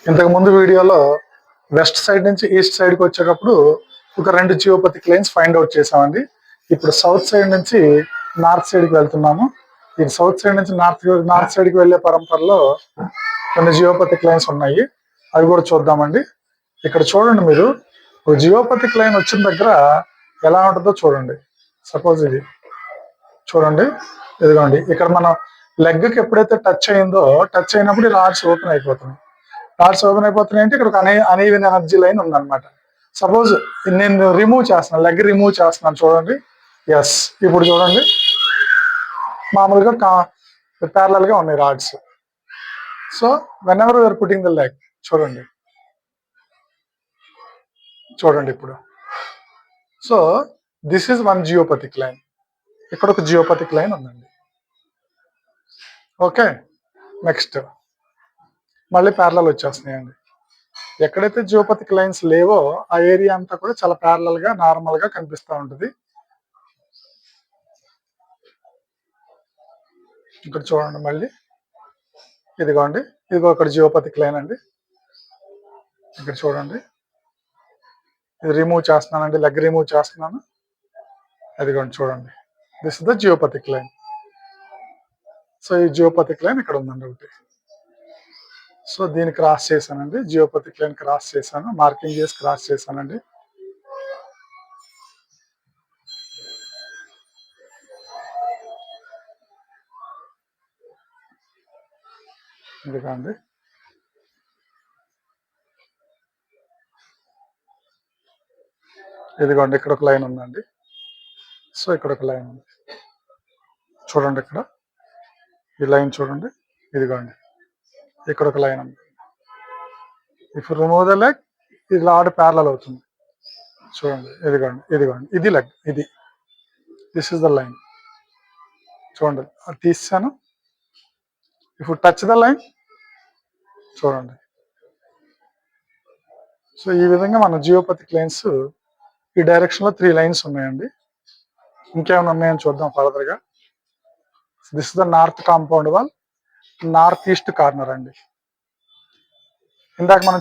ఇంతకు ముందు వీడియోలో వెస్ట్ సైడ్ నుంచి ఈస్ట్ సైడ్కి వచ్చేటప్పుడు ఒక 2 జియోపతిక్ లైన్స్ ఫైండ్ అవుట్ చేసామండి. ఇప్పుడు సౌత్ సైడ్ నుంచి నార్త్ సైడ్కి వెళ్తున్నాము. ఈ సౌత్ సైడ్ నుంచి నార్త్ సైడ్కి వెళ్ళే పరంపరలో కొన్ని జియోపతిక్ లైన్స్ ఉన్నాయి, అవి కూడా చూద్దామండి. ఇక్కడ చూడండి, మీరు ఒక జియోపతిక్ లైన్ వచ్చిన దగ్గర ఎలా ఉంటుందో చూడండి. సపోజ్ ఇది చూడండి, ఇదిగోండి, ఇక్కడ మనం లెగ్కి ఎప్పుడైతే టచ్ అయిందో, టచ్ అయినప్పుడు ఈ రాడ్స్ ఓపెన్ అయిపోతుంది. రాడ్స్ ఓపెన్ అయిపోతున్నాయి అంటే ఇక్కడ ఒక అనీవెన్ ఎనర్జీ లైన్ ఉందన్నమాట. సపోజ్ నేను రిమూవ్ చేస్తున్నాను, లెగ్ రిమూవ్ చేస్తున్నాను చూడండి. ఎస్, ఇప్పుడు చూడండి, మామూలుగా ప్యారలల్ గా ఉన్నాయి rods. So when you're putting the leg, చూడండి ఇప్పుడు. So this is one geopathic line. ఇక్కడ ఒక జియోపతిక్ లైన్ ఉందండి. ఓకే, నెక్స్ట్ మళ్ళీ ప్యారలల్ వచ్చేస్తున్నాయండి. ఎక్కడైతే జియోపతిక్ లైన్స్ లేవో ఆ ఏరియా అంతా కూడా చాలా ప్యారలల్ గా నార్మల్ గా కనిపిస్తూ ఉంటుంది. ఇక్కడ చూడండి, మళ్ళీ ఇదిగోండి, ఇదిగో ఇక్కడ జియోపతిక్ లైన్ అండి. ఇక్కడ చూడండి, ఇది రిమూవ్ చేస్తున్నానండి, లెగ్ రిమూవ్ చేస్తున్నాను. అదిగోండి చూడండి, this is the geopathic line. So ఈ జియోపతిక్ లైన్ ఇక్కడ ఉందండి ఒకటి. సో దీన్ని క్రాస్ చేశానండి, జియోపతిక్ లైన్ క్రాస్ చేశాను, మార్కింగ్ చేసి క్రాస్ చేశానండి. ఇదిగోండి, ఇదిగోండి, ఇక్కడ ఒక లైన్ ఉందండి. సో ఇక్కడ ఒక లైన్ ఉంది చూడండి, ఇక్కడ ఈ లైన్ చూడండి, ఇదిగోండి, ఇక్కడ ఒక లైన్ ఉంది. ఇఫ్ రిమూవ్ ద లెగ్, ఇది లాడ్ ప్యారలల్ అవుతుంది చూడండి. ఇదిగోండి, ఇది లెగ్, ఇది దిస్ ఇస్ ద లైన్. చూడండి, అది తీసాను. ఇఫ్ టచ్ ద లైన్, చూడండి. సో ఈ విధంగా మన జియోపతిక్ లైన్స్ ఈ డైరెక్షన్ లో 3 లైన్స్ ఉన్నాయండి. ఇంకేమైనా ఉన్నాయని చూద్దాం ఫర్దర్ గా. This is the north compound wall, north east corner అండి. ఇందాక మనం